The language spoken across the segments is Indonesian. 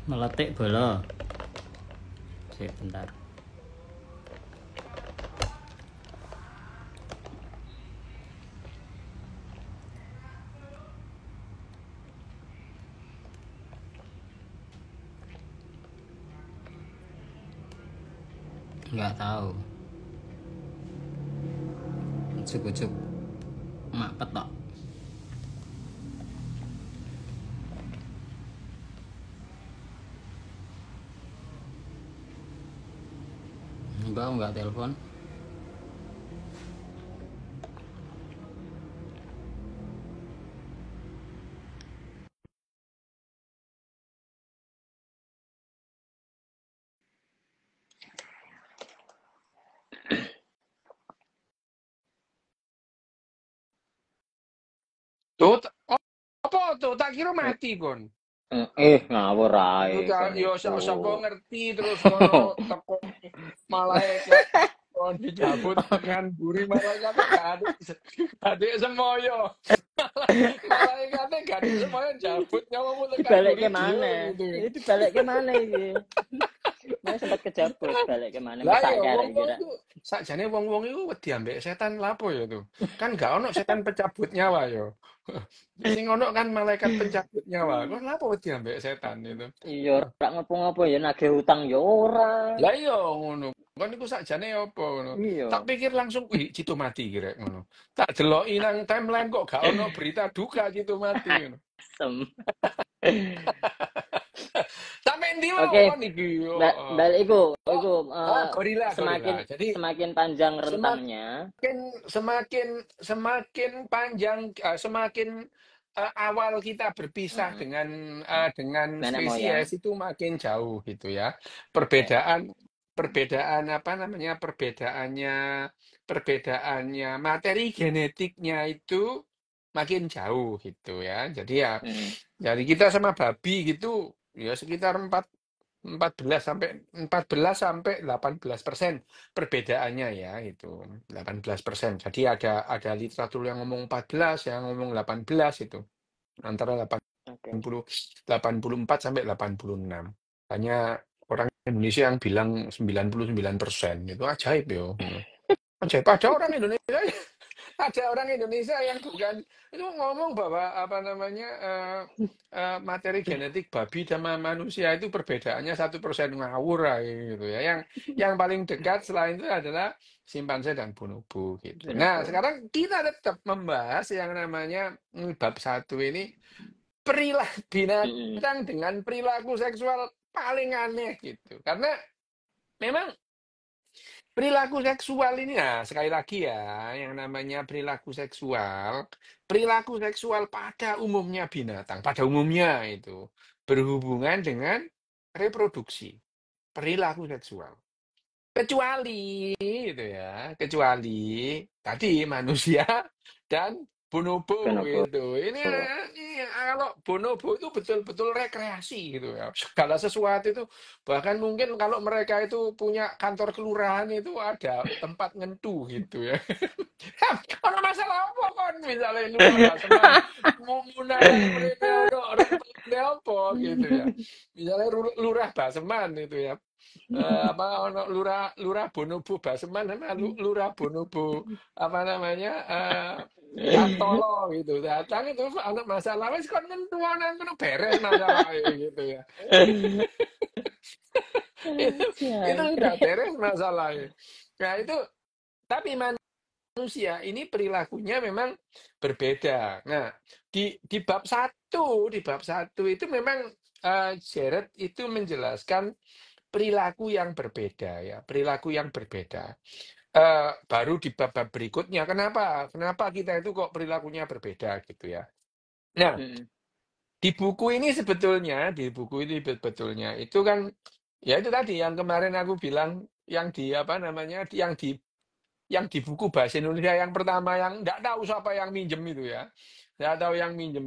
Meletik bola. Bentar. Nggak tahu. Ujuk-ujuk mak petok. Enggak telepon. Tuh, apa tuh? Tak kira mati kon. Ngawur Iku ae kon yo iku. saka ngerti terus kono teko malaikat kon dijabut dengan buri malaikatnya gak ada semoyo. Malaikatnya gak ada semoyo jabut nyawamu tekan buri Dibalikke dhewe maneh. gitu. Iki dibalikke maneh iki. Mana sempat kejabut balikke maneh Lah mesak ya karek wong-wong kira. iku sakjane wong-wong iku wedi ambek setan lapo ya tuh. Kan gak ono setan pencabut nyawa yo. Sing ono kan malaikat pencabut nyawa. Kok lapo wedi ambek setan itu. Iya ora ngopo-ngopo ya nagih utang ya ora. Lah iya ngono. Kan iku sakjane apa ngono. Tak Iya. pikir langsung, wih Cito mati kira ngono. Tak deloki nang timeline kok gak ono berita duka Cito mati ngono. Sem. Sampai ndi Oke, wae kon iki yo. balik Oh, iku gorila semakin gorila. Jadi semakin panjang semakin rentangnya. semakin semakin panjang semakin awal kita berpisah Mm-mm. dengan Nenek moyang. spesies itu makin jauh gitu ya. Oke. Perbedaan perbedaan apa namanya perbedaannya materi genetiknya itu makin jauh gitu ya. Jadi ya Mm-mm. jadi kita sama babi gitu ya sekitar 14 sampai 18% perbedaannya ya itu 18%. Jadi ada literatur yang ngomong 14, yang ngomong 18 itu antara Oke. 84 sampai 86. Hanya orang Indonesia yang bilang 99%. Itu ajaib ya. Ajaib. Ada orang Indonesia yang bukan itu ngomong bahwa apa namanya materi genetik babi sama manusia itu perbedaannya 1% ngawur lah, gitu ya. Yang paling dekat selain itu adalah simpanse dan bonobo gitu. Nah, Bonobo. sekarang kita tetap membahas yang namanya bab 1 ini perilaku Mm-mm. binatang dengan perilaku seksual paling aneh gitu. Karena memang perilaku seksual ini, nah sekali lagi ya, yang namanya perilaku seksual pada umumnya binatang, pada umumnya itu berhubungan dengan reproduksi, perilaku seksual. Kecuali itu ya, kecuali tadi manusia dan bonobo Bonobo. itu. Ini kalau bonobo itu betul-betul rekreasi gitu ya. Segala sesuatu itu bahkan mungkin kalau mereka itu punya kantor kelurahan itu ada tempat ngentu gitu ya. Kalau masalah apa kan misalnya lurah Baseman mau munang mereka orang apa gitu ya. Misalnya lurah Baseman itu ya. Apa ono lurah lurah Bonobo Baseman sama lurah Bonobo apa namanya Kantolo gitu datang itu anak masalah wes kon ngentuan kono beres masalah gitu ya. Itu udah Jangkrik. beres masalahnya. Nah itu tapi manusia ini perilakunya memang berbeda. Nah, di bab satu itu memang Jared itu menjelaskan perilaku yang berbeda ya, perilaku yang berbeda. Baru di bab berikutnya, kenapa kita itu kok perilakunya berbeda gitu ya. Nah, Mm-mm. di buku ini sebetulnya itu kan ya itu tadi yang kemarin aku bilang yang di apa namanya yang di buku bahasa Indonesia yang pertama yang nggak tahu siapa yang minjem itu ya, nggak tahu yang minjem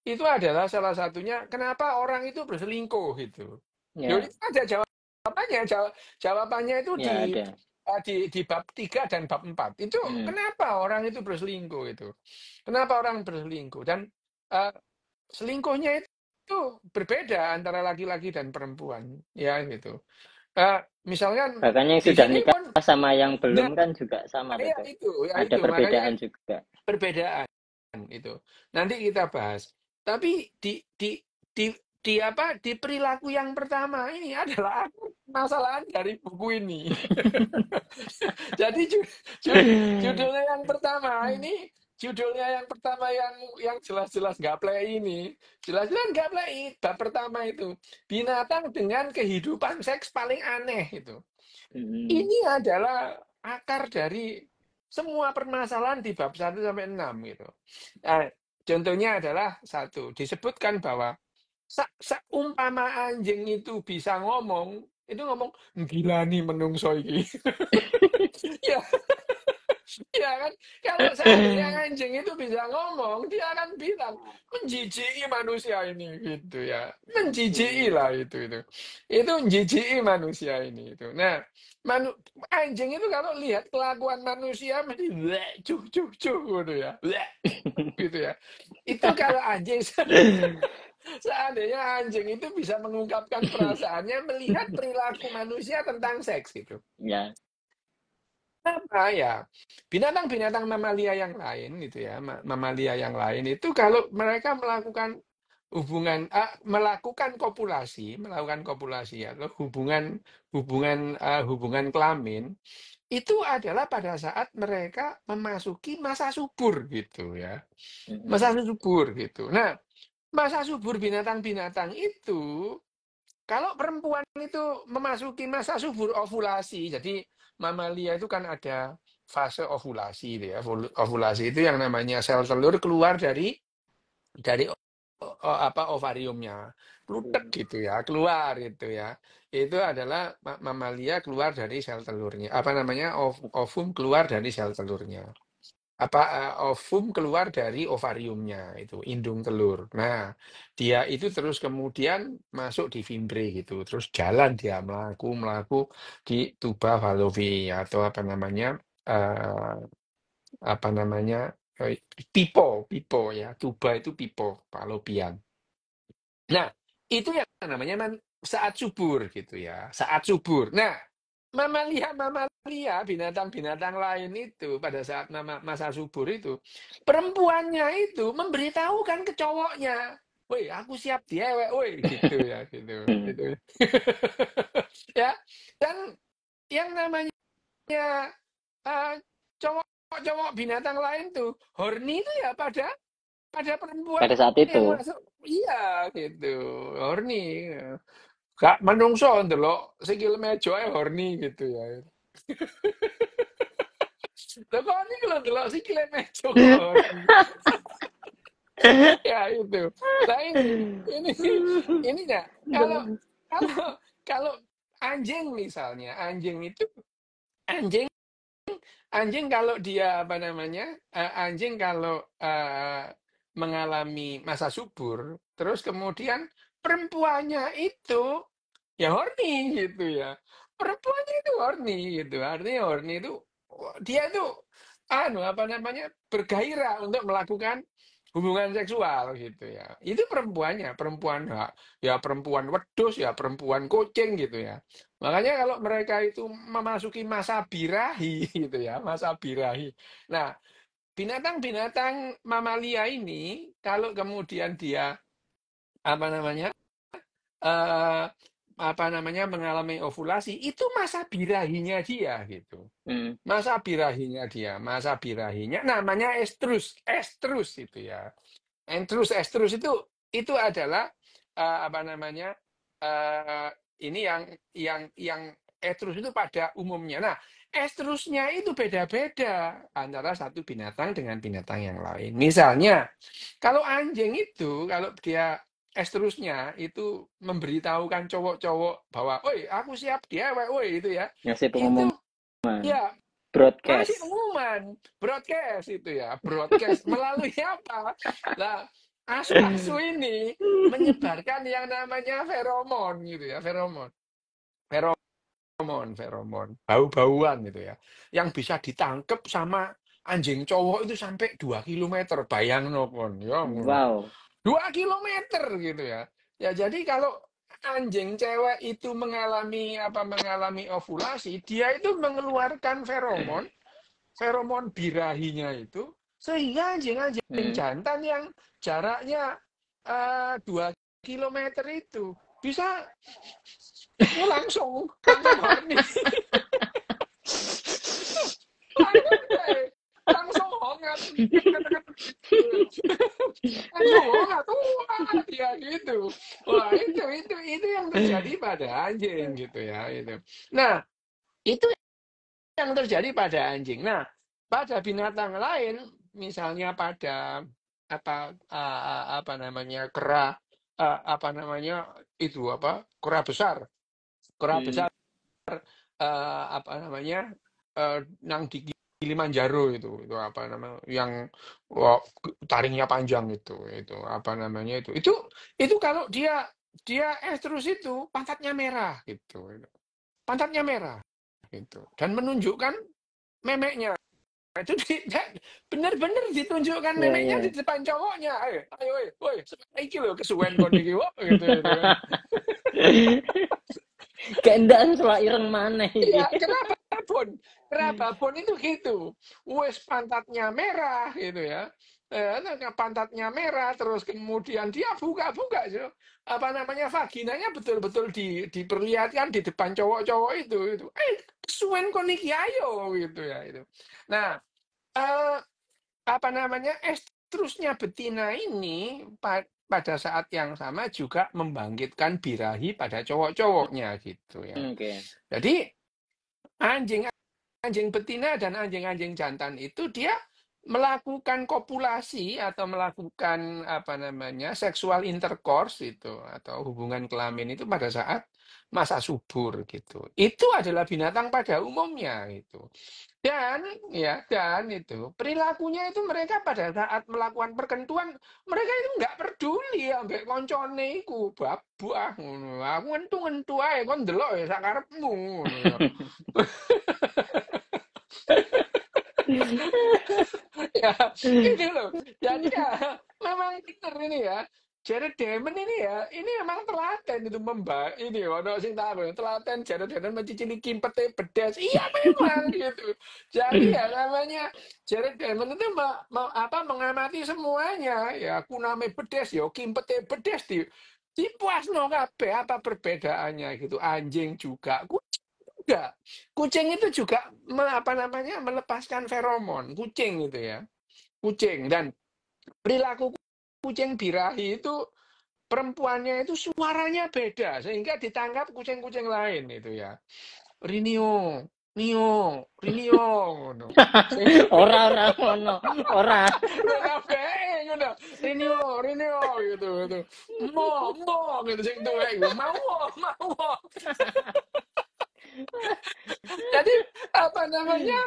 itu adalah salah satunya kenapa orang itu berselingkuh gitu. Jadi Ya, ada jawabannya, jawabannya itu ya ada. di bab 3 dan bab 4 itu Mm. kenapa orang itu berselingkuh itu, kenapa orang berselingkuh dan eh, selingkuhnya itu. itu berbeda antara laki-laki dan perempuan, ya gitu. Misalkan Bahkan yang di sudah sini nikah pun, sama yang nah, belum kan juga sama ya betul. itu, ya Ada itu, makanya perbedaan juga. perbedaan itu. Nanti kita bahas. Tapi di perilaku yang pertama ini adalah masalah dari buku ini. Jadi judulnya yang pertama ini, judulnya yang pertama yang jelas-jelas nggak play ini, jelas-jelas nggak play. Bab pertama itu binatang dengan kehidupan seks paling aneh itu. Hmm. Ini adalah akar dari semua permasalahan di bab 1 sampai 6 gitu. Nah, contohnya adalah satu, disebutkan bahwa umpama anjing itu bisa ngomong, itu ngomong gila nih menungso iki. Ya, ya kan? Kalau seandainya anjing itu bisa ngomong, dia akan bilang menjijiki manusia ini gitu ya. Menjijiki lah itu. Itu menjijiki manusia ini itu. Nah, anjing itu kalau lihat kelakuan manusia mesti bleh, cuh cuh cuh gitu ya. Bleh, gitu ya. Itu kalau anjing seandainya anjing itu bisa mengungkapkan perasaannya melihat perilaku manusia tentang seks gitu. Ya. Apa ya? Binatang-binatang mamalia yang lain gitu ya, mamalia yang lain itu kalau mereka melakukan kopulasi atau hubungan kelamin itu adalah pada saat mereka memasuki masa subur gitu ya. Masa Hmm. subur gitu. Nah, masa subur binatang-binatang itu kalau perempuan itu memasuki masa subur ovulasi, jadi mamalia itu kan ada fase ovulasi itu ya. Ovulasi itu yang namanya sel telur keluar dari apa ovariumnya. Plutek gitu ya, keluar gitu ya. Itu adalah mamalia keluar dari sel telurnya. Apa namanya? Ovum keluar dari sel telurnya. Ovum keluar dari ovariumnya itu indung telur. Nah, dia itu terus kemudian masuk di fimbre gitu, terus jalan dia melaku di tuba fallopian atau eh, apa namanya pipo ya, tuba itu pipo fallopian. Nah, itu yang namanya saat subur gitu ya, saat subur. Nah, mamalia, binatang-binatang lain itu pada saat masa subur itu, perempuannya itu memberitahukan ke cowoknya, woi aku siap diewek, woi gitu ya, gitu. Ya, dan yang namanya eh, cowok-cowok binatang lain tuh, horny itu ya pada perempuan Pada saat yang itu. masuk, iya gitu, horny. Gak menungso ndelok sikil meja ae horny gitu ya. Lah kok ini kalau ndelok sikile meja kok horny. Ya itu. Nah ini ya kalau kalau kalau anjing misalnya, anjing anjing kalau dia apa namanya? Anjing kalau mengalami masa subur, terus kemudian perempuannya itu ya horny gitu ya. Perempuannya itu horny gitu. Artinya horny itu dia itu apa namanya? Bergairah untuk melakukan hubungan seksual gitu ya. Itu perempuannya, perempuan wedus ya, perempuan kucing gitu ya. Makanya kalau mereka itu memasuki masa birahi gitu ya, masa birahi. Nah, binatang-binatang mamalia ini kalau kemudian dia apa namanya? eh mengalami ovulasi itu masa birahinya dia gitu. Hmm. Masa birahinya namanya estrus itu ya. Estrus itu adalah apa namanya? eh ini yang estrus itu pada umumnya. Nah, estrusnya itu beda-beda antara satu binatang dengan binatang yang lain. Misalnya, kalau anjing itu kalau dia estrusnya itu memberitahukan cowok-cowok bahwa, "Woi, aku siap diewek, woi," itu ya. Ngasih Itu pengumuman. ya ngasih Broadcast. pengumuman, broadcast itu ya, broadcast melalui apa? Lah, asu-asu ini menyebarkan yang namanya feromon gitu ya, feromon. Feromon, bau-bauan gitu ya. Yang bisa ditangkap sama anjing cowok itu sampai 2 kilometer. Bayang no pon, ya ngono. Wow. 2 kilometer gitu ya. Ya, jadi kalau anjing cewek itu mengalami ovulasi, dia itu mengeluarkan feromon birahinya itu, sehingga anjing-anjing Hmm. jantan yang jaraknya 2 kilometer itu bisa langsung horny. Langsung deh, langsung hongat. Langsung hongat. Wah, dia gitu. Wah, itu yang terjadi pada anjing gitu ya, itu. Nah, itu yang terjadi pada anjing. Nah, pada binatang lain, misalnya pada apa namanya kera, apa namanya itu apa kera besar, kera Hmm. besar, apa namanya yang di Kilimanjaro itu apa namanya yang wah, taringnya panjang itu apa namanya itu kalau dia terus itu pantatnya merah gitu, pantatnya merah gitu dan menunjukkan memeknya. Nah, itu bener-bener ditunjukkan Ya, memeknya di ya. depan cowoknya. Ayo, ayo, woi, iki lho kesuwen kon iki, wok, gitu kan. Kayak ndak sesuai ireng maneh iki. Iya, kenapa pun? Kenapa pun itu gitu. Wes pantatnya merah gitu ya. Pantatnya merah terus kemudian dia buka-buka so. Apa namanya vaginanya betul-betul diperlihatkan di depan cowok-cowok itu. Kesuwen kon iki ayo gitu ya itu. Nah, eh, apa namanya estrusnya betina ini pada saat yang sama juga membangkitkan birahi pada cowok-cowoknya gitu ya. Oke. Jadi anjing anjing betina dan anjing-anjing jantan itu dia melakukan kopulasi atau melakukan apa namanya seksual intercourse itu atau hubungan kelamin itu pada saat masa subur gitu. Itu adalah binatang pada umumnya itu. Dan itu perilakunya itu mereka pada saat melakukan perkentuan mereka itu nggak peduli ambek koncone iku babuah ngono. Aku ngentu-ngentu ae kon ndelok ya sak karepmu ngono ya. Ya, gitu loh. Jadi ya, memang pinter ini ya. Jared Diamond ini ya, ini memang telaten itu ini ono sing tahu telaten Jared Diamond mencicipi kimpete bedes. Iya memang gitu. Jadi ya namanya Jared Diamond itu mengamati semuanya. Ya aku namanya bedes ya, kimpete bedes di puasno kabeh apa perbedaannya gitu. Anjing juga, juga. Kucing itu juga melepaskan feromon. Kucing itu ya. Kucing dan perilaku kucing birahi itu perempuannya itu suaranya beda sehingga ditangkap kucing-kucing lain itu ya. Rinio, Nio, Rinio ngono. Ora ngono. Ora. Lho kabeh ngono. Rinio gitu. Mo gitu sing tuwek iku. Mau. Jadi apa namanya?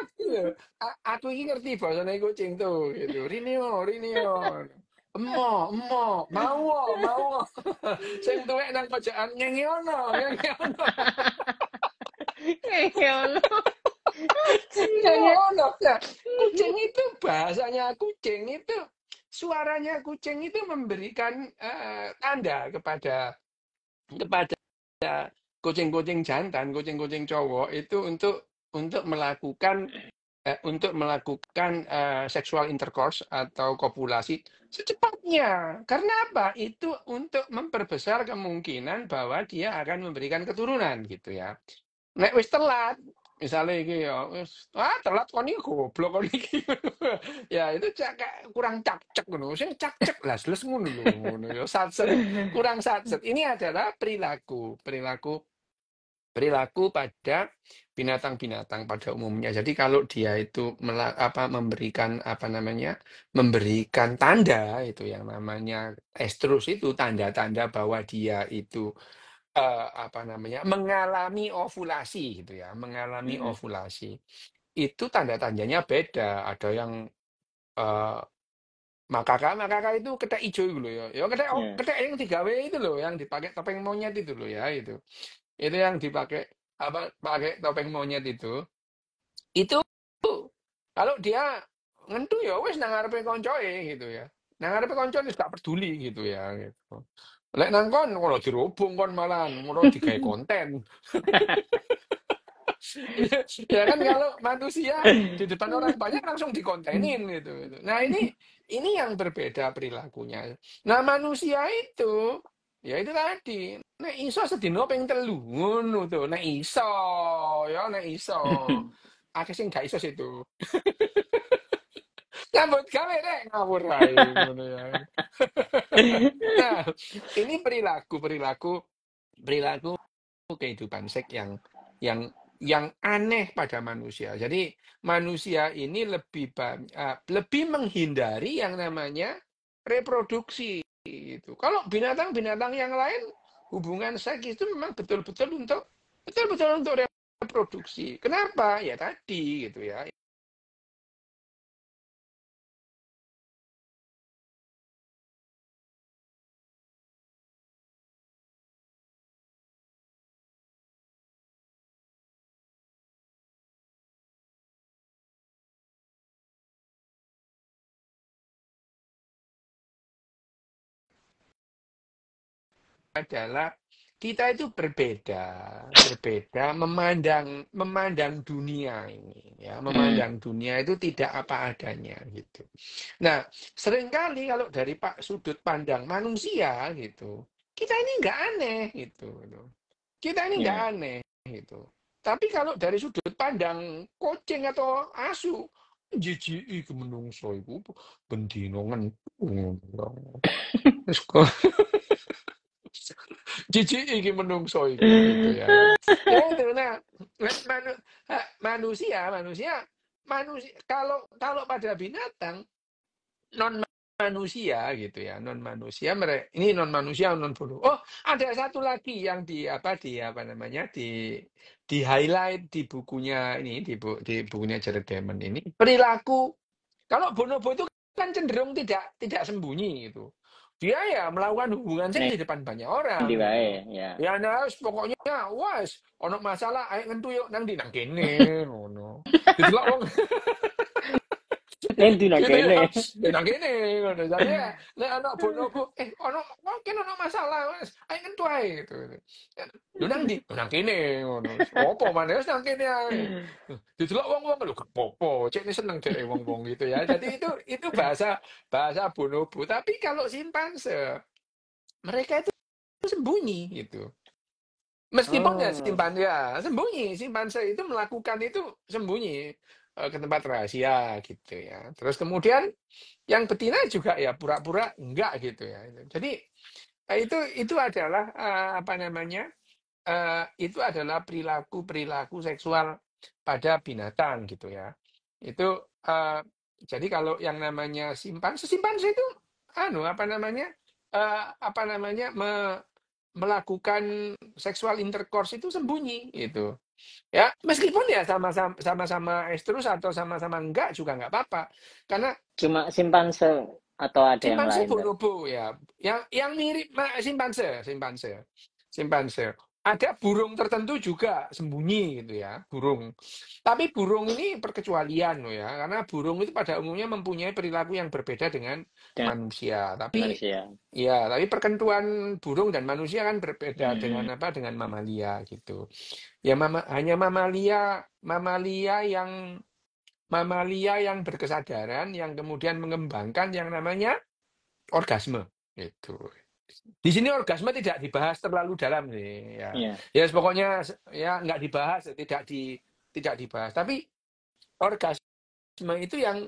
Aku ini ngerti bahasane kucing tuh gitu. Rinio. Mau. Sing tuwek nang pojokan ngengiono. Ngono. Ngengiono. Nah, kucing itu bahasanya kucing itu suaranya kucing itu memberikan tanda kepada kucing-kucing jantan, kucing-kucing cowok itu untuk melakukan sexual intercourse atau kopulasi secepatnya. Karena apa? Itu untuk memperbesar kemungkinan bahwa dia akan memberikan keturunan gitu ya. Nek wis telat, misalnya iki ya, telat kon iki goblok kon iki. Ya itu kurang cakcek ngono. Sing cakcek las ngono lho, ngono ya. Satset, kurang satset. Ini adalah perilaku pada binatang-binatang pada umumnya. Jadi kalau dia itu memberikan tanda itu yang namanya estrus itu tanda-tanda bahwa dia itu mengalami ovulasi gitu ya, mengalami Hmm. ovulasi. Itu tanda-tandanya beda. Ada yang eh, makaka itu ketek ijo itu loh ya. Ya Ya. ketek yang 3W itu loh yang dipakai topeng monyet itu loh ya itu. Itu yang dipakai pakai topeng monyet itu. Itu kalau dia ngentu ya wis nang ngarepe koncoe gitu ya. Nang ngarepe koncoe wis gak peduli gitu ya gitu. Lek nang kon kalau dirubung kon malah ngono digawe konten. Ya kan kalau manusia di depan orang banyak langsung dikontenin gitu. Nah ini yang berbeda perilakunya. Nah manusia itu ya itu tadi. Nek iso sedina ping 3 ngono to. Nek iso ya nek iso. Akeh sing gak iso situ. Nyambut gawe nek ngawur ae ngono ya. Nah, ini perilaku kehidupan seks yang yang aneh pada manusia. Jadi manusia ini lebih menghindari yang namanya reproduksi itu. Kalau binatang-binatang yang lain hubungan seks itu memang betul-betul untuk reproduksi. Kenapa? Ya tadi gitu ya. Adalah kita itu berbeda memandang dunia ini ya, memandang dunia itu tidak apa adanya gitu. Nah, seringkali kalau dari sudut pandang manusia gitu, kita ini nggak aneh gitu. Kita ini nggak Ya. aneh gitu. Tapi kalau dari sudut pandang kucing atau asu, jijik menungso iku bendino ngentung. Terus kok jijik iki menungso iki gitu ya. Ya itu nah manusia kalau kalau pada binatang non manusia gitu ya, non manusia mereka ini non manusia non burung. Oh, ada satu lagi yang di apa namanya di highlight di bukunya ini di bukunya Jared Diamond ini perilaku. Kalau bonobo itu kan cenderung tidak sembunyi gitu. Dia ya melakukan hubungan seks Nek di depan banyak orang di gitu. wae, ya. Ya nah pokoknya wes ono masalah ayo ngentu yuk nang kene ngono. Ditelok wong Nek di nang gitu kene. ya. Ya nang kene ngono. Jadi ya nek ana bonobo ono mungkin ono masalah wes ayo ngentu ae gitu. Lu nang ndi? Nang kene ngono. Opo maneh wis nang kene ae. Didelok wong-wong lho gak apa-apa, cek ini seneng deh wong-wong gitu ya. Jadi itu bahasa bahasa bonobo. Tapi kalau simpanse mereka itu sembunyi gitu. Meskipun ya Oh. sembunyi, simpanse itu melakukan itu sembunyi ke tempat rahasia gitu ya. Terus kemudian yang betina juga ya pura-pura enggak gitu ya. Jadi itu adalah apa namanya? Itu adalah perilaku seksual pada binatang gitu ya. Itu jadi kalau yang namanya simpanse itu apa namanya? Apa namanya? Melakukan seksual intercourse itu sembunyi gitu. Ya, meskipun ya sama-sama estrus atau sama-sama enggak juga enggak apa-apa. Karena Cuma simpanse atau ada yang simpanse lain, Bang? bonobo ya, yang mirip simpanse. Ada burung tertentu juga sembunyi gitu ya, burung. Tapi burung ini perkecualian loh ya, karena burung itu pada umumnya mempunyai perilaku yang berbeda dengan Dengan manusia. Tapi manusia. ya, tapi perkentuan burung dan manusia kan berbeda Hmm. dengan apa? Dengan mamalia gitu. Ya hanya mamalia yang berkesadaran yang kemudian mengembangkan yang namanya orgasme itu. Di sini orgasme tidak dibahas terlalu dalam sih ya. Iya. Ya pokoknya ya nggak dibahas, tidak dibahas. Tapi orgasme itu yang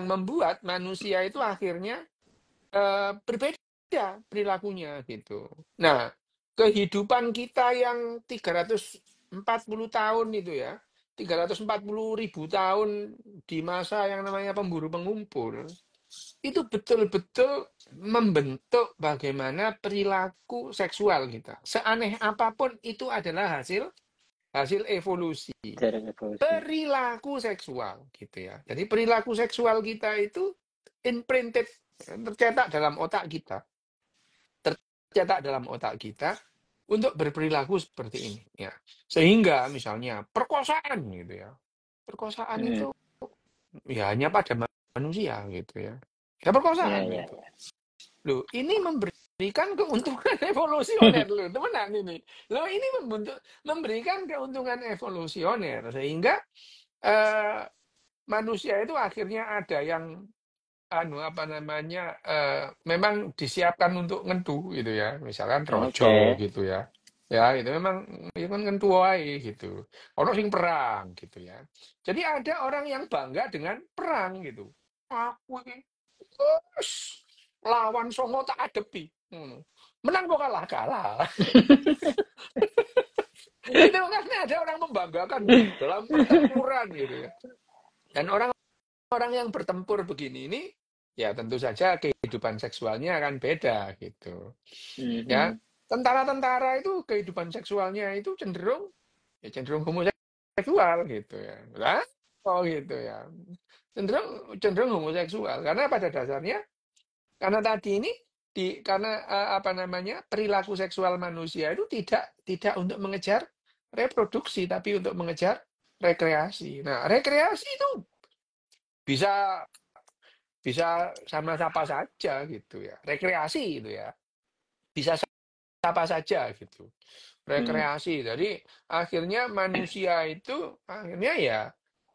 membuat manusia itu akhirnya berbeda perilakunya gitu. Nah, kehidupan kita yang 340 tahun itu ya, 340.000 tahun di masa yang namanya pemburu pengumpul, itu betul-betul membentuk bagaimana perilaku seksual kita. Seaneh apapun itu adalah hasil hasil evolusi Dari evolusi. perilaku seksual gitu ya. Jadi perilaku seksual kita itu imprinted, tercetak dalam otak kita, tercetak dalam otak kita untuk berperilaku seperti ini ya. Sehingga misalnya perkosaan gitu ya. Perkosaan Hmm. itu ya hanya pada manusia gitu ya. Ya Iya, perkosaan iya. itu. Loh, ini memberikan keuntungan evolusioner loh, temenan ini. Loh, ini memberikan keuntungan evolusioner sehingga eh, manusia itu akhirnya ada yang apa namanya memang disiapkan untuk ngentu gitu ya, misalkan rojo Oke. gitu ya. Ya, itu memang itu kan ngentu wae gitu. Ono sing perang gitu ya. Jadi ada orang yang bangga dengan perang gitu. Aku ini Wes, lawan songo tak adepi. Menang kok kalah kalah. Itu kan ada orang membanggakan dalam pertempuran gitu ya. Dan orang-orang yang bertempur begini ini ya tentu saja kehidupan seksualnya akan beda gitu. Ya, Mhm. tentara-tentara itu kehidupan seksualnya itu cenderung homoseksual gitu ya. Lah, oh gitu ya. Cenderung cenderung homoseksual karena pada dasarnya karena tadi ini karena apa namanya perilaku seksual manusia itu tidak untuk mengejar reproduksi tapi untuk mengejar rekreasi. Nah, rekreasi itu bisa bisa sama siapa saja gitu ya. Rekreasi itu ya. Bisa siapa saja gitu. Mhm. Rekreasi. Jadi akhirnya manusia itu akhirnya ya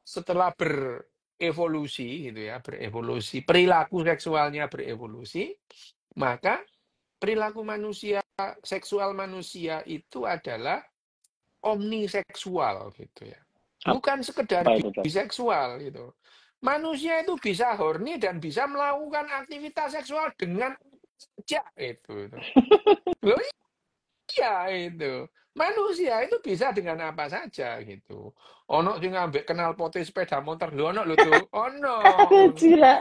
setelah berevolusi gitu ya, berevolusi, perilaku seksualnya berevolusi, maka perilaku manusia, seksual manusia itu adalah omniseksual gitu ya. Bukan sekedar Apa itu, Dok? biseksual gitu. Manusia itu bisa horny dan bisa melakukan aktivitas seksual dengan saja itu. Loh, iya itu. Manusia itu bisa dengan apa saja gitu. Ono sing ngambek kenal potnya sepeda motor lho ono lho tuh. Ono. Gila.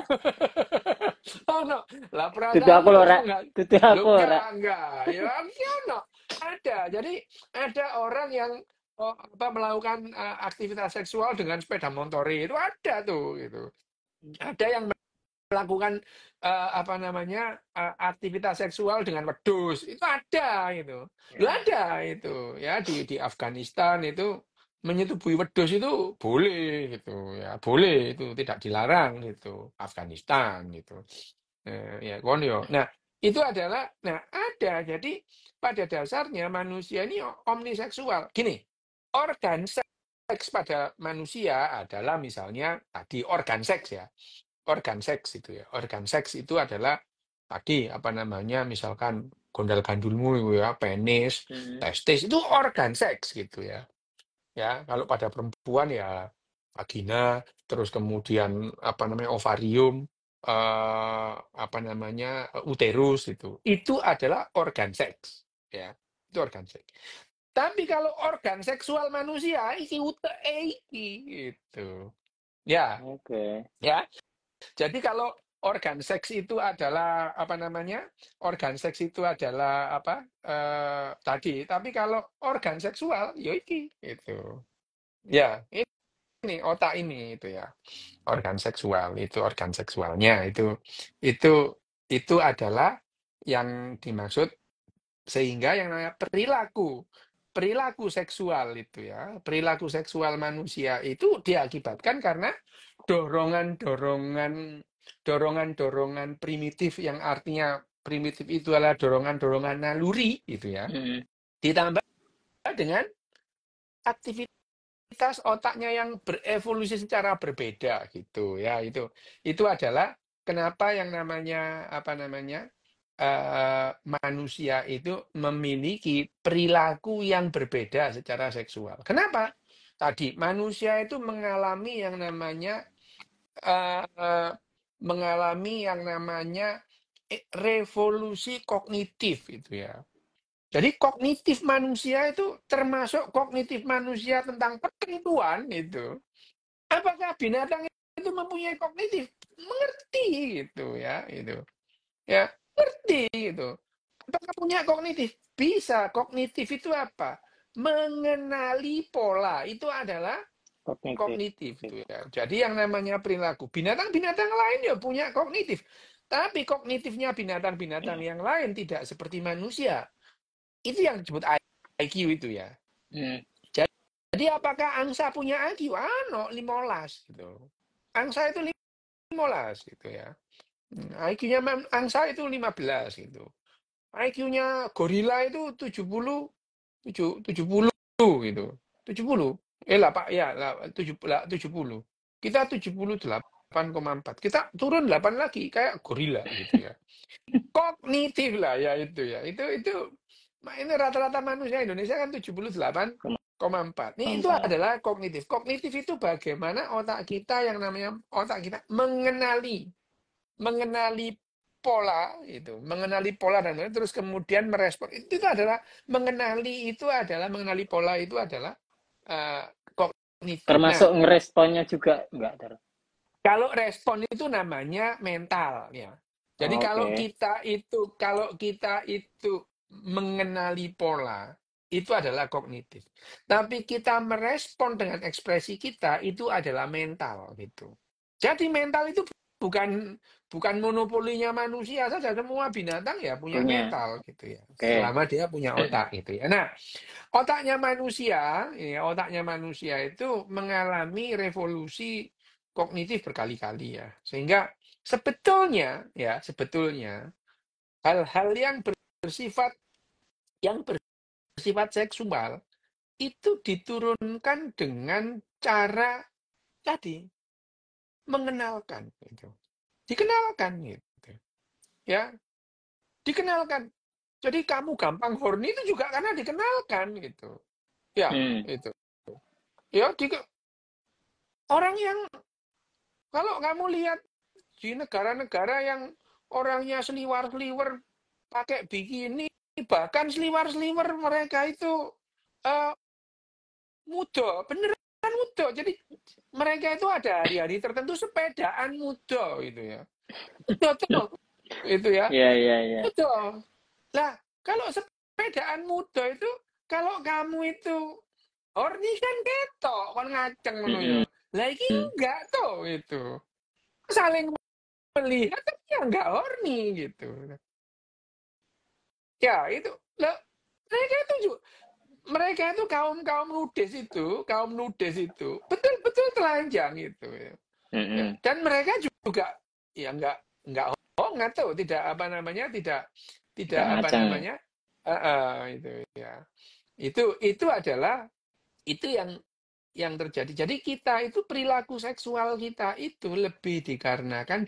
Ono. Lah Dudu aku perasaanmu lho, kok Rek. enggak? Dudu Lho aku, Rek. enggak. Ya ono. Ada. Jadi ada orang yang melakukan aktivitas seksual dengan sepeda motor itu ada tuh gitu. Ada yang melakukan apa namanya aktivitas seksual dengan wedus itu ada itu lu Ya. ada itu ya di Afghanistan itu menyetubuhi wedus itu boleh gitu ya boleh itu tidak dilarang gitu Afghanistan gitu ya kon yo nah itu adalah nah ada jadi pada dasarnya manusia ini omniseksual gini organ seks pada manusia adalah misalnya tadi organ seks ya organ seks itu ya. Organ seks itu adalah tadi apa namanya misalkan gondal gandulmu itu ya, penis, Mhm. testis itu organ seks gitu ya. Ya, kalau pada perempuan ya vagina, terus kemudian apa namanya ovarium, apa namanya uterus itu. Itu adalah organ seks ya. Itu organ seks. Tapi kalau organ seksual manusia iki iki gitu. Ya, Oke. ya. Jadi kalau organ seks itu adalah apa namanya? Organ seks itu adalah apa? Tadi. Tapi kalau organ seksual, ya iki itu. Ya, ini otak ini itu ya. Organ seksual itu organ seksualnya itu adalah yang dimaksud sehingga yang namanya perilaku seksual itu ya, perilaku seksual manusia itu diakibatkan karena dorongan-dorongan primitif yang artinya primitif itu adalah dorongan-dorongan naluri itu ya. Mhm. Ditambah dengan aktivitas otaknya yang berevolusi secara berbeda gitu ya. Itu adalah kenapa yang namanya apa namanya manusia itu memiliki perilaku yang berbeda secara seksual. Kenapa? Tadi manusia itu eh, mengalami yang namanya revolusi kognitif itu ya. Jadi kognitif manusia itu termasuk kognitif manusia tentang pertentuan itu. Apakah binatang itu mempunyai kognitif? Mengerti gitu ya, itu. Ya, ngerti gitu. Apakah punya kognitif? Bisa. Kognitif itu apa? Mengenali pola. Itu adalah Kognitif. kognitif itu ya. Jadi yang namanya perilaku. Binatang-binatang lain ya punya kognitif. Tapi kognitifnya binatang-binatang yang lain tidak seperti manusia. Itu yang disebut IQ itu ya. Mhm. Jadi apakah angsa punya IQ? Ano, 15 gitu. Angsa itu 15 gitu ya. IQ-nya angsa itu 15 gitu. IQ-nya gorila itu 70 70 gitu. 70. Lah Pak, ya lah 70. Kita 78,4. Kita turun 8 lagi kayak gorila gitu ya. Kognitif lah ya itu ya. Ini rata-rata manusia Indonesia kan 78,4. Ini itu 4. adalah kognitif. Kognitif itu bagaimana otak kita yang namanya otak kita mengenali mengenali pola dan terus kemudian merespon. Itu adalah mengenali pola itu adalah kognitif. Termasuk Nah, ngeresponnya juga enggak, Dar? kalau respon itu namanya mental ya. Jadi kalau Oke. kita itu mengenali pola itu adalah kognitif. Tapi kita merespon dengan ekspresi kita itu adalah mental gitu. Jadi mental itu bukan monopolinya manusia saja, semua binatang ya punya Punya. mental gitu ya. Oke. Selama dia punya otak gitu ya. Nah, otaknya manusia itu mengalami revolusi kognitif berkali-kali ya. Sehingga sebetulnya hal-hal yang bersifat seksual itu diturunkan dengan cara tadi mengenalkan gitu. Dikenalkan gitu. Ya, dikenalkan. Jadi kamu gampang horny itu juga karena dikenalkan gitu. Ya, itu. Ya, orang yang kalau kamu lihat di negara-negara yang orangnya seliwar-seliwer pakai bikini, bahkan seliwar-seliwer mereka itu muda, beneran muda. Jadi mereka itu ada hari-hari tertentu sepedaan muda gitu ya. Betul, itu ya. Iya. Betul. Lah, kalau sepedaan muda itu, kalau kamu itu horny kan ketok, kan ngaceng ngono ya. Lah iki enggak tuh itu. Saling melihat tapi ya enggak horny gitu. Ya, itu. Lah, mereka itu kaum nudis itu betul-betul telanjang itu ya. Ya, dan mereka juga ya enggak hongat tuh, tidak apa namanya, tidak Enggak apa ngaceng. namanya, itu ya. Itu adalah itu yang terjadi. Jadi kita itu perilaku seksual kita itu lebih dikenalkan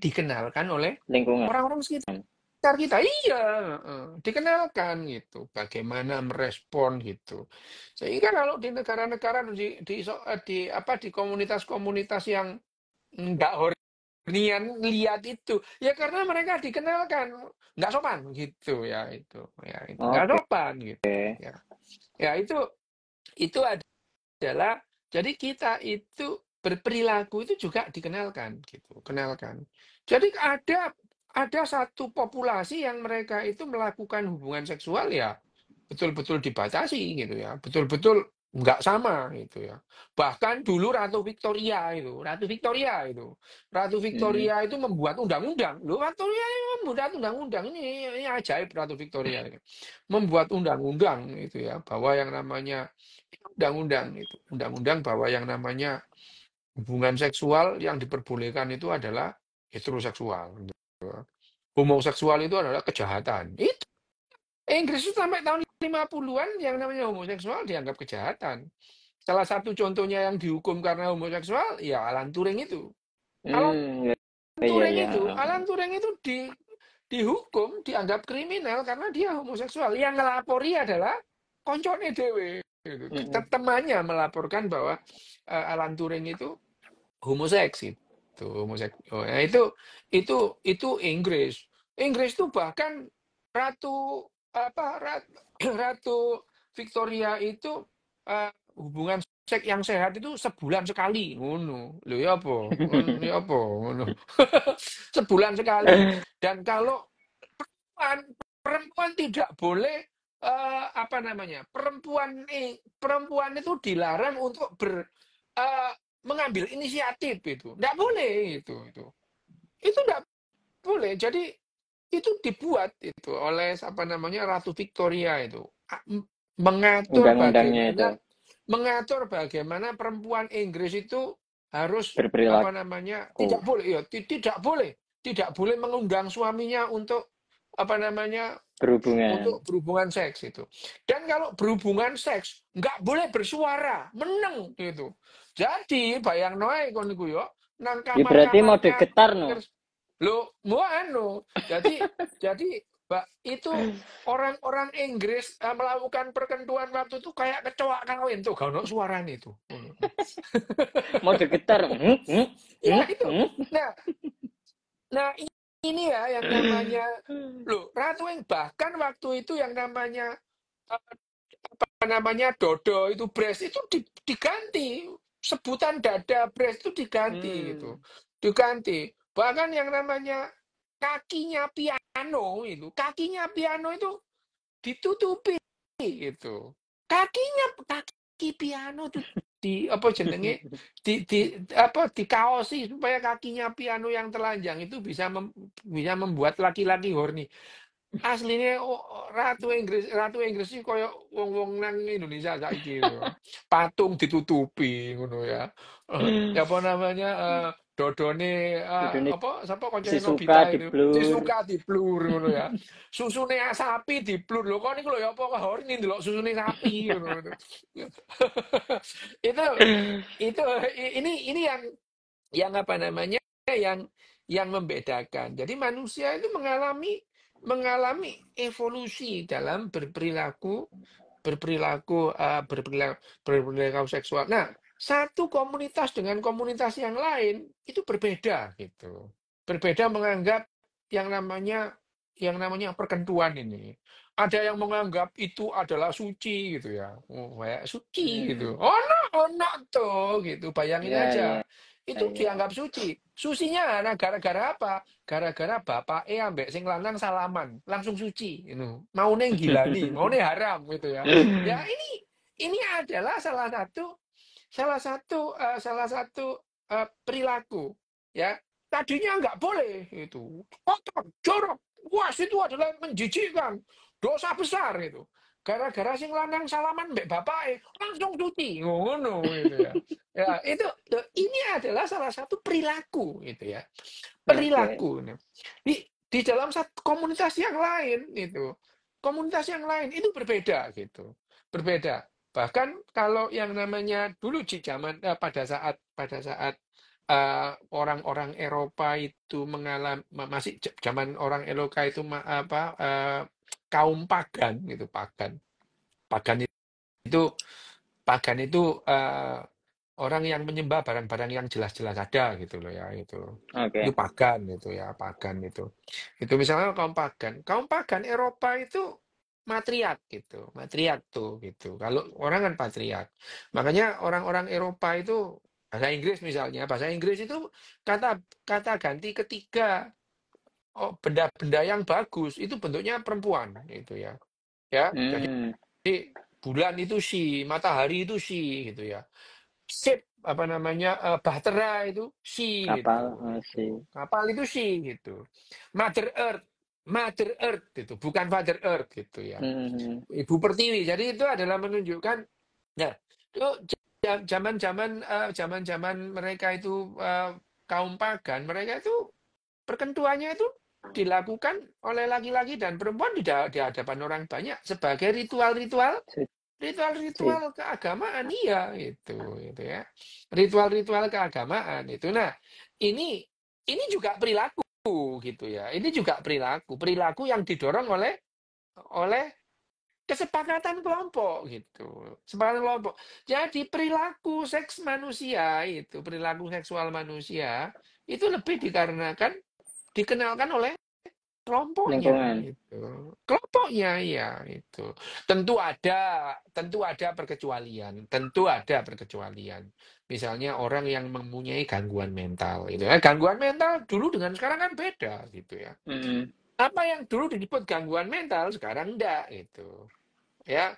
oleh Lingkungan. orang-orang sekitar kita. Iya, dikenalkan gitu. Bagaimana merespon gitu. Sehingga kalau di negara-negara di komunitas-komunitas yang nggak hornian lihat itu, ya karena mereka dikenalkan nggak sopan gitu ya itu nggak Oke. sopan gitu ya. Ya itu adalah jadi kita itu berperilaku itu juga dikenalkan gitu, kenalkan. Jadi ada satu populasi yang mereka itu melakukan hubungan seksual ya betul-betul dibatasi gitu ya, betul-betul nggak sama gitu ya. Bahkan dulu Ratu Victoria itu membuat undang-undang. Loh, Victoria itu membuat undang-undang, ini ajaib Ratu Victoria ini. Membuat undang-undang itu ya, bahwa yang namanya undang-undang bahwa yang namanya hubungan seksual yang diperbolehkan itu adalah heteroseksual. Gitu. Homoseksual itu adalah kejahatan. Itu Inggris itu sampai tahun 50-an yang namanya homoseksual dianggap kejahatan. Salah satu contohnya yang dihukum karena homoseksual, ya Alan Turing itu. Iya. Alan Turing itu dihukum, dianggap kriminal karena dia homoseksual. Yang ngelapori adalah koncone dewe. Gitu. Temannya melaporkan bahwa Alan Turing itu homoseks itu. Nah, itu Inggris. Inggris itu bahkan Ratu Ratu Victoria itu hubungan seks yang sehat itu sebulan sekali ngono. Lho ya apa? Ngono. Sebulan sekali. Dan kalau perempuan tidak boleh perempuan itu dilarang untuk mengambil inisiatif itu. Tidak boleh itu tidak boleh. Jadi itu dibuat itu oleh Ratu Victoria itu Undang-undangnya itu mengatur bagaimana perempuan Inggris itu harus berperilaku. tidak boleh tidak boleh mengundang suaminya untuk apa namanya Berhubungan. untuk berhubungan seks itu. Dan kalau berhubungan seks nggak boleh bersuara, meneng gitu. Jadi bayang noe kon niku yo nang Ya berarti kamar-kamar mode getar no. lo mau anu. Jadi Mbak, itu orang-orang Inggris melakukan perkenduan waktu itu kayak kecoa kawin tuh, gak ono suarane itu. Mode getar. Ya itu. Nah, nah ini ya yang namanya loh, Ratu yang bahkan waktu itu yang namanya apa namanya dodo itu breast itu diganti, sebutan dada breast itu diganti gitu, diganti. Bahkan yang namanya kakinya piano itu ditutupi gitu. Kaki piano tuh di apa jenenge apa dikaosi supaya kakinya piano yang telanjang itu bisa membuat laki-laki horny. Aslinya ratu Inggris sih koyo wong-wong nang Indonesia saiki lho. Patung ditutupi ngono ya. Ya apa namanya dodone Dudune apa sapa kancane Shizuka Nobita di itu. blur. Disuka diblur ngono ya. Susune sapi diblur lho. Kok niku lho ya apa horny ndelok susune sapi ngono. Itu ini yang apa namanya yang membedakan. Jadi manusia itu mengalami evolusi dalam berperilaku seksual. Nah, satu komunitas dengan komunitas yang lain itu berbeda gitu. Berbeda menganggap yang namanya perkentuan ini. Ada yang menganggap itu adalah suci gitu ya. Oh, kayak suci gitu. Oh no tuh gitu. Bayangin Ya, aja. ya, Itu ya. dianggap suci. Susinya nah gara-gara apa? Gara-gara bapak ambek sing lanang salaman, langsung suci gitu. Mau neng gilani, mau neng haram gitu ya. Ya ini adalah salah satu perilaku ya. Tadinya nggak boleh itu. Kotor, jorok. Wah, itu adalah menjijikkan. Dosa besar itu. Gara-gara sing lanang salaman mbek bapake langsung suci. Ngono gitu ya. Ya, ini adalah salah satu perilaku gitu ya. Oke. Perilaku. Nah, di dalam satu komunitas yang lain itu. Komunitas yang lain itu berbeda gitu. Berbeda. Bahkan kalau yang namanya dulu di zaman pada saat orang-orang Eropa itu masih zaman orang Eropa itu kaum pagan gitu, pagan. Itu pagan itu orang yang menyembah barang-barang yang jelas-jelas ada gitu loh ya itu Oke. pagan itu ya pagan itu misalnya kaum pagan Eropa itu matriark gitu matriark tuh gitu kalau orang kan patriark makanya orang-orang Eropa itu bahasa Inggris itu kata kata ganti ketiga benda-benda yang bagus itu bentuknya perempuan gitu ya jadi Hmm, bulan itu matahari itu gitu ya. Ship apa namanya bahtera itu kapal gitu. sih. Kapal itu gitu. Mother Earth, Mother Earth itu bukan Father Earth gitu ya. Hmm, Ibu Pertiwi. Jadi itu adalah menunjukkan ya itu zaman-zaman mereka itu kaum pagan, mereka itu perkentuannya itu dilakukan oleh laki-laki dan perempuan di hadapan orang banyak sebagai ritual-ritual sih. ritual-ritual keagamaan iya itu ya ritual-ritual keagamaan itu nah ini juga perilaku gitu ya ini juga perilaku yang didorong oleh kesepakatan kelompok gitu kesepakatan kelompok jadi perilaku seks manusia itu perilaku seksual manusia itu lebih dikenalkan oleh kelompoknya Lingkungan. itu. Kelompoknya ya itu. Tentu ada perkecualian, tentu ada perkecualian. Misalnya orang yang mempunyai gangguan mental itu ya. Gangguan mental dulu dengan sekarang kan beda gitu ya. Hmm, Apa yang dulu disebut gangguan mental sekarang enggak gitu. Ya.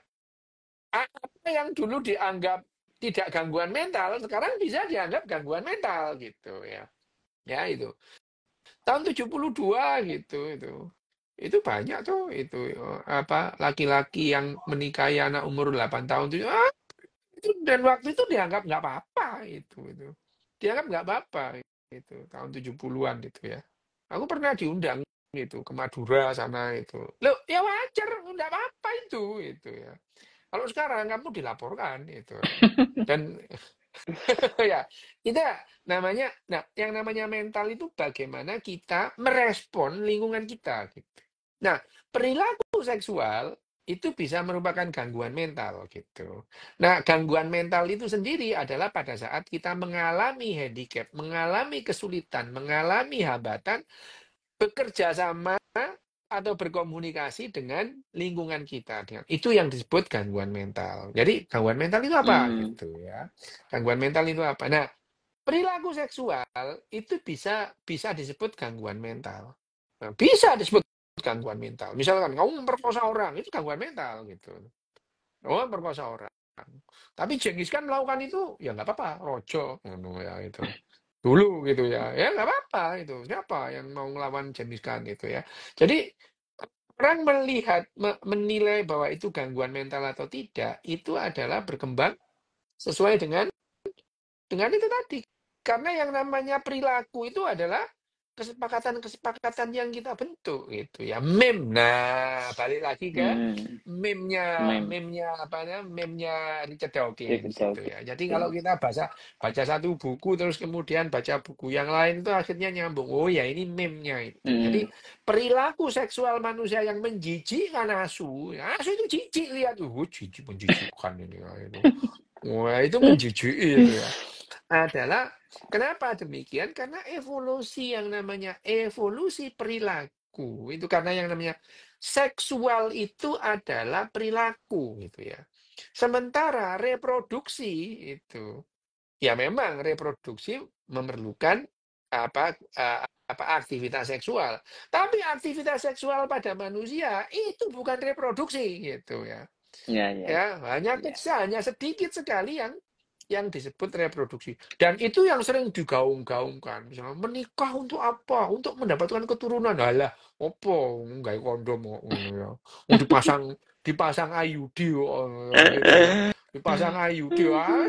Apa yang dulu dianggap tidak gangguan mental sekarang bisa dianggap gangguan mental gitu ya. Ya itu. Tahun 72 gitu itu. Itu banyak tuh itu apa laki-laki yang menikahi anak umur 8 tahun itu dan waktu itu dianggap nggak apa-apa itu. Dianggap nggak apa-apa itu tahun 70-an itu ya. Aku pernah diundang gitu ke Madura sana itu. Loh, ya wajar, enggak apa-apa itu ya. Kalau sekarang kamu dilaporkan itu. Dan ya, kita namanya yang namanya mental itu bagaimana kita merespon lingkungan kita gitu. Nah, perilaku seksual itu bisa merupakan gangguan mental gitu. Nah, gangguan mental itu sendiri adalah pada saat kita mengalami handicap, mengalami kesulitan, mengalami hambatan bekerja sama atau berkomunikasi dengan lingkungan kita. Itu yang disebut gangguan mental. Jadi gangguan mental itu apa gitu ya? Gangguan mental itu apa? Nah, perilaku seksual itu bisa disebut gangguan mental. Nah, bisa disebut gangguan mental. Misalkan kamu memperkosa orang, itu gangguan mental gitu. Oh, memperkosa orang. Tapi Genghis Khan melakukan itu, ya nggak apa-apa, rojo, ngono ya itu. Dulu gitu ya, ya nggak apa-apa itu. Siapa yang mau ngelawan Genghis Khan itu ya. Jadi orang melihat, menilai bahwa itu gangguan mental atau tidak, itu adalah berkembang sesuai dengan itu tadi. Karena yang namanya perilaku itu adalah kesepakatan-kesepakatan yang kita bentuk gitu ya. Meme. Nah, balik lagi ke meme-nya, Mem. apa namanya? Meme-nya Richard Dawkins Richard gitu ya. Jadi kalau kita baca satu buku terus kemudian baca buku yang lain itu akhirnya nyambung. Oh ya, ini meme-nya itu. Jadi perilaku seksual manusia yang menjijikkan asu. Asu itu jijik, lihat tuh, jijik menjijikkan ini ya, itu. Wah, itu menjijiki itu ya. Adalah kenapa demikian? Karena evolusi yang namanya evolusi perilaku itu karena yang namanya seksual itu adalah perilaku gitu ya. Sementara reproduksi itu ya memang reproduksi memerlukan apa aktivitas seksual. Tapi aktivitas seksual pada manusia itu bukan reproduksi gitu ya. Ya. Ya, hanya sedikit sekali yang disebut reproduksi. Dan itu yang sering digaung-gaungkan. Misalnya menikah untuk apa? Untuk mendapatkan keturunan. Alah, opo nggak kondom kok ngono ya. Dipasang IUD kok, gitu ya. Dipasang IUD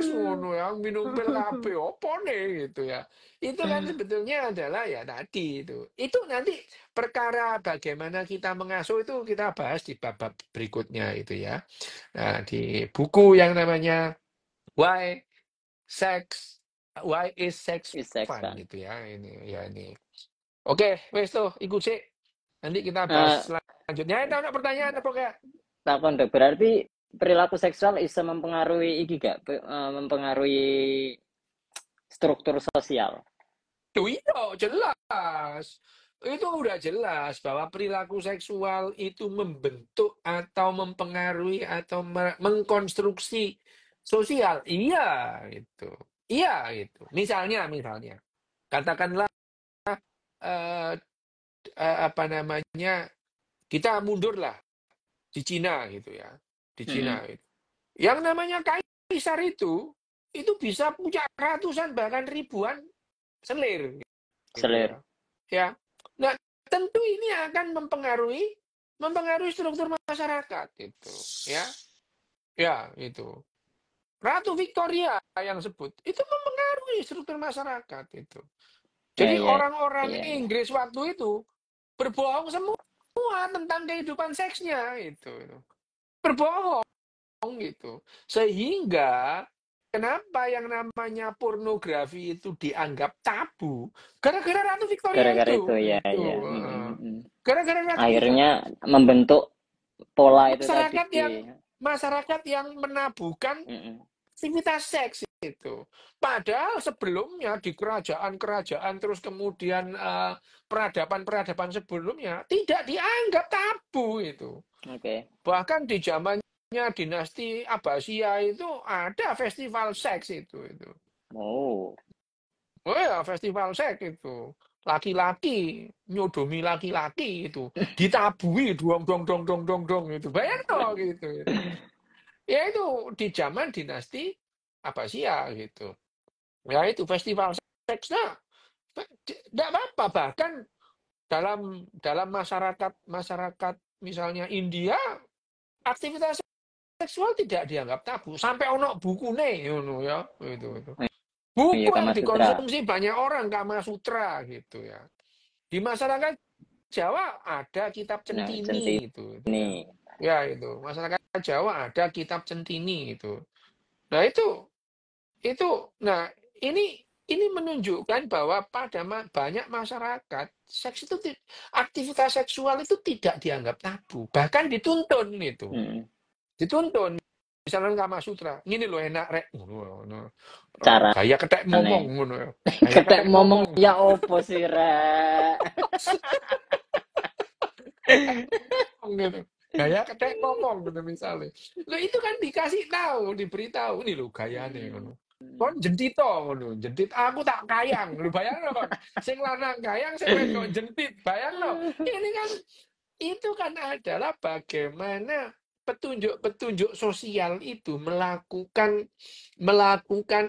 ngono ya, minum pil kabeh opo nih gitu ya. Itu kan sebetulnya adalah ya tadi itu. Itu nanti perkara bagaimana kita mengasuh itu kita bahas di bab-bab berikutnya itu ya. Nah, di buku yang namanya Why Why is Sex Is sex Fun fun. gitu ya ini. Oke, wes tuh ikut sih. Nanti kita bahas selanjutnya. Ada pertanyaan apa enggak? Takon dok, berarti perilaku seksual bisa mempengaruhi mempengaruhi struktur sosial. Tuh iya, jelas. Itu udah jelas bahwa perilaku seksual itu membentuk atau mempengaruhi atau mengkonstruksi sosial. Iya, itu. Iya, itu. Misalnya, katakanlah eh, apa namanya kita mundur lah di Cina gitu ya, di Cina itu. Yang namanya kaisar itu bisa punya ratusan bahkan ribuan selir gitu Selir. ya. Ya. Nah, tentu ini akan mempengaruhi struktur masyarakat itu, ya. Ya, itu. Ratu Victoria yang sebut itu mempengaruhi struktur masyarakat itu. Jadi Ya. orang-orang Inggris waktu itu berbohong semua tentang kehidupan seksnya itu. Berbohong gitu. Sehingga kenapa yang namanya pornografi itu dianggap tabu? Gara-gara Ratu Victoria Gara-gara itu. itu ya. Gara-gara Ratu Akhirnya membentuk pola itu tadi. Masyarakat yang menabuhkan aktivitas seks itu. Padahal sebelumnya di kerajaan-kerajaan terus kemudian peradaban-peradaban sebelumnya tidak dianggap tabu itu. Bahkan di zamannya dinasti Abbasiyah itu ada festival seks itu. Oh ya, festival seks itu. Laki-laki nyodomi laki-laki itu ditabui dong itu. Bayang gitu. Ya itu di zaman dinasti Abbasiyah gitu. Ya itu festival seks. Nah, tidak apa-apa, bahkan dalam masyarakat misalnya India aktivitas seksual tidak dianggap tabu sampai ono buku nih ya itu buku yang dikonsumsi banyak orang Kama Sutra gitu ya. Di masyarakat Jawa ada kitab Nah, Centini itu ya. centini. Ya itu, masyarakat Jawa ada kitab Centini itu. Nah, nah ini menunjukkan bahwa pada banyak masyarakat seks itu aktivitas seksual itu tidak dianggap tabu, bahkan dituntun itu. Dituntun. Misalnya Kama Sutra, ini lo enak rek, ngono. Cara Gaya ketek momong aneh. ngono ya. Gaya Ketek ketek ngomong momong. ya opo sih, Rek? Gitu. Gaya ketek ngomong gitu misalnya. Lo itu kan dikasih tahu, diberitahu ini lo gayane ngono. Kon jentito ngono, jentit aku tak kayang. Lu bayangno kon. Sing lanang kayang, sing wedok jentit. Bayangno. Ini kan itu kan adalah bagaimana petunjuk-petunjuk sosial itu melakukan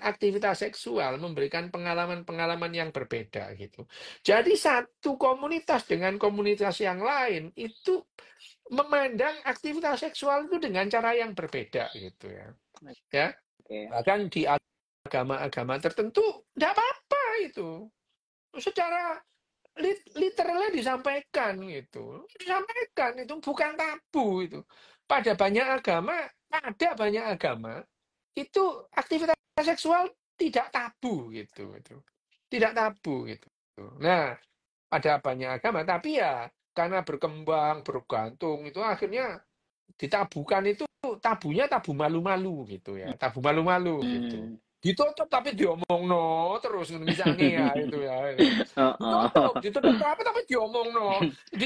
aktivitas seksual, memberikan pengalaman-pengalaman yang berbeda gitu. Jadi satu komunitas dengan komunitas yang lain itu memandang aktivitas seksual itu dengan cara yang berbeda gitu ya. Ya, Oke. bahkan di agama-agama tertentu tidak apa-apa itu. Secara literalnya disampaikan gitu. Disampaikan itu bukan tabu itu. Pada banyak agama itu aktivitas seksual tidak tabu gitu. Tidak tabu gitu. Nah, pada banyak agama tapi ya karena berkembang, bergantung itu akhirnya ditabukan itu tabunya tabu malu-malu gitu ya. Tabu malu-malu gitu. Ditutup tapi diomongno terus misalnya ya itu ya. Ditutup apa tapi diomongno.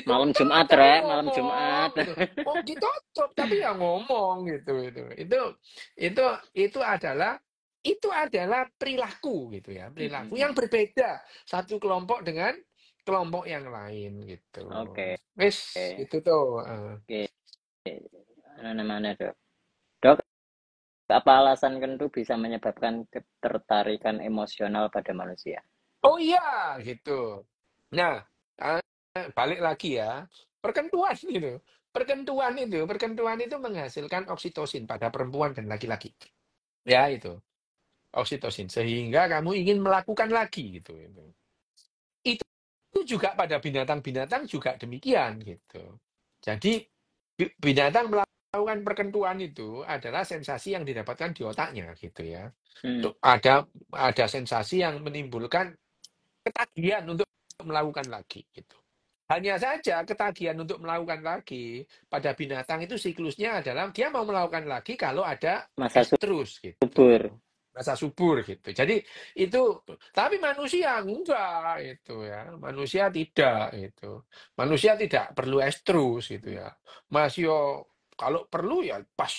Malam Ditutup Jumat, tapi Rek, malam ngomong Jumat. gitu. Oh, ditutup tapi ya ngomong gitu itu adalah perilaku gitu ya, perilaku yang berbeda satu kelompok dengan kelompok yang lain gitu. Oke. Wes, itu tuh. Oke. Mana-mana, Dok. Dok, apa alasan kentu bisa menyebabkan ketertarikan emosional pada manusia? Oh iya, gitu. Nah, balik lagi ya, perkentuan itu. Perkentuan itu menghasilkan oksitosin pada perempuan dan laki-laki. Ya, itu. Oksitosin. Sehingga kamu ingin melakukan lagi gitu. Itu juga pada binatang-binatang juga demikian gitu. Jadi binatang melakukan perkentuan itu adalah sensasi yang didapatkan di otaknya gitu ya. Ada sensasi yang menimbulkan ketagihan untuk melakukan lagi gitu. Hanya saja ketagihan untuk melakukan lagi pada binatang itu siklusnya adalah dia mau melakukan lagi kalau ada Masa estrus subur. gitu. Masa subur gitu. Jadi itu tapi manusia enggak itu ya. Manusia tidak itu. Manusia tidak perlu estrus gitu ya. Masih kalau perlu ya pas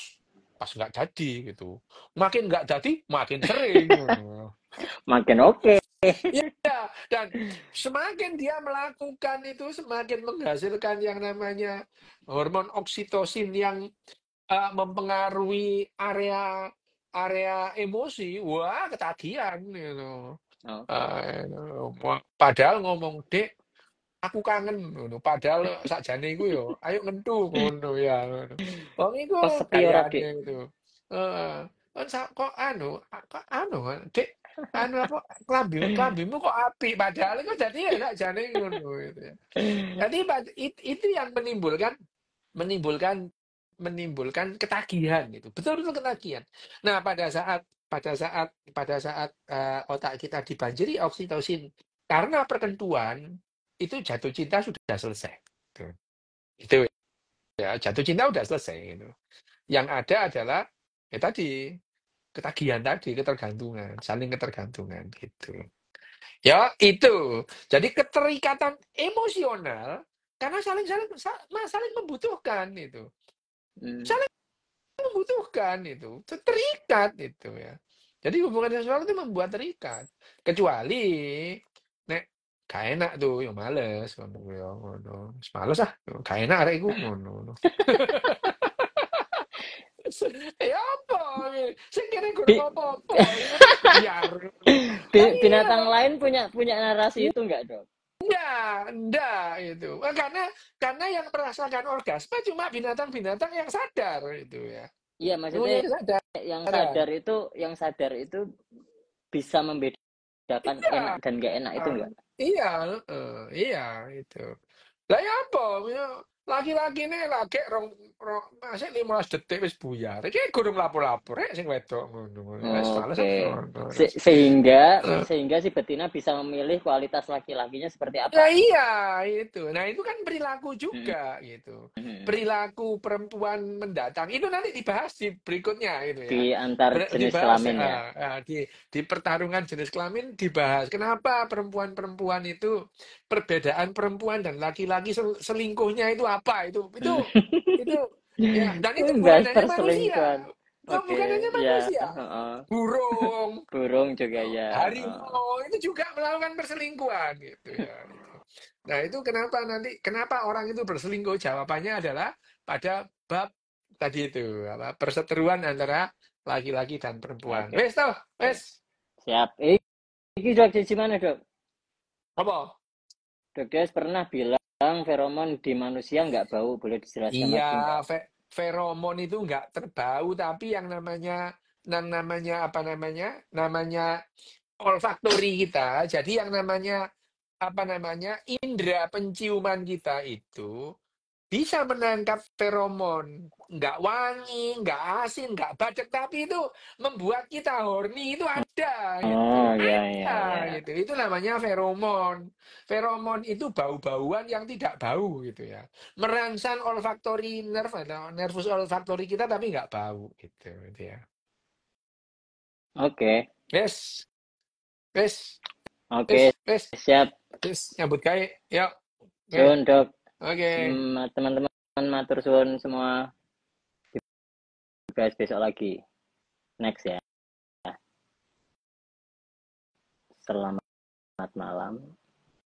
nggak jadi gitu. Makin nggak jadi makin sering. Makin oke. Ya, dan semakin dia melakukan itu, semakin menghasilkan yang namanya hormon oksitosin yang mempengaruhi area emosi. Wah, ketagihan gitu. Padahal ngomong, "Dek, aku kangen." Ngono. Padahal sakjane iku yo, ayo ngentu ngono ya. Wong iku Kok sepi ora, Dik? gayane itu. Heeh. Kok Dek, apa klambimu kok apik padahal itu jadi ya sakjane ngono gitu ya. Jadi itu yang menimbulkan ketagihan gitu. Betul-betul ketagihan. Nah, pada saat otak kita dibanjiri oksitosin karena perkentuan itu jatuh cinta sudah selesai. Gitu. Itu ya, jatuh cinta sudah selesai gitu. Yang ada adalah ya tadi ketagihan tadi, ketergantungan, saling ketergantungan gitu. Ya, itu. Jadi keterikatan emosional karena saling membutuhkan itu. Saling membutuhkan itu. Terikat itu ya. Jadi hubungan seksual itu membuat terikat. Kecuali nek gak enak tuh, yang males ngomong ya ngono. Males gak enak arek iku ngono. Ya apa? Sing kene Bi- gurung apa-apa. Biar. Binatang lain punya narasi itu enggak, Dok? Enggak itu. Karena yang merasakan orgasme cuma binatang-binatang yang sadar itu ya. Iya, maksudnya Sadar. yang sadar itu bisa membedakan enak dan enggak enak itu enggak? Iya, iya itu. Lah ya apa? Ya, laki-laki ini lagi masih 15 detik wis buyar. Iki gurung lapor-lapor sing wedok ngono. Wis males Oke. aku ngono. Wis. Sehingga si betina bisa memilih kualitas laki-lakinya seperti Nah apa. iya itu. Nah itu kan perilaku Mm, juga gitu. mm. Perilaku perempuan mendatang itu nanti dibahas di berikutnya itu Di ya. antar jenis Dibahas kelamin ya. di pertarungan jenis kelamin dibahas. Kenapa perempuan-perempuan itu perbedaan perempuan dan laki-laki selingkuhnya itu apa itu ya dan itu bukan Bahas hanya manusia. perselingkuhan. Itu bukan Oke, hanya ya. manusia. Burung, Burung juga ya. harimau itu juga melakukan perselingkuhan gitu ya. Nah, itu kenapa orang itu berselingkuh? Jawabannya adalah pada bab tadi itu, apa perseteruan antara laki-laki dan perempuan. Oke, Wes toh, oke. wes. Siap. Iki dok di mana dok? Apa? Dok Des pernah bilang feromon di manusia nggak bau. Boleh dijelaskan Iya, lagi nggak? feromon itu nggak terbau, tapi yang namanya apa namanya? Namanya olfaktori kita. Jadi yang namanya apa namanya? Indera penciuman kita itu bisa menangkap feromon. Nggak wangi, nggak asin, nggak badek, tapi itu membuat kita horny itu ada gitu. Oh ya ya Ada ya. gitu. Itu namanya feromon. Feromon itu bau-bauan yang tidak bau gitu ya. Merangsang olfactory nerve atau nervus olfactory kita tapi nggak bau gitu ya. Oke, Yes, yes, oke, yes, yes, siap. yes. Nyambut gawe. Yuk. Oke. Suun dok. Oke. Teman-teman matur suun semua. Dibahas besok lagi. Next ya. Selamat malam.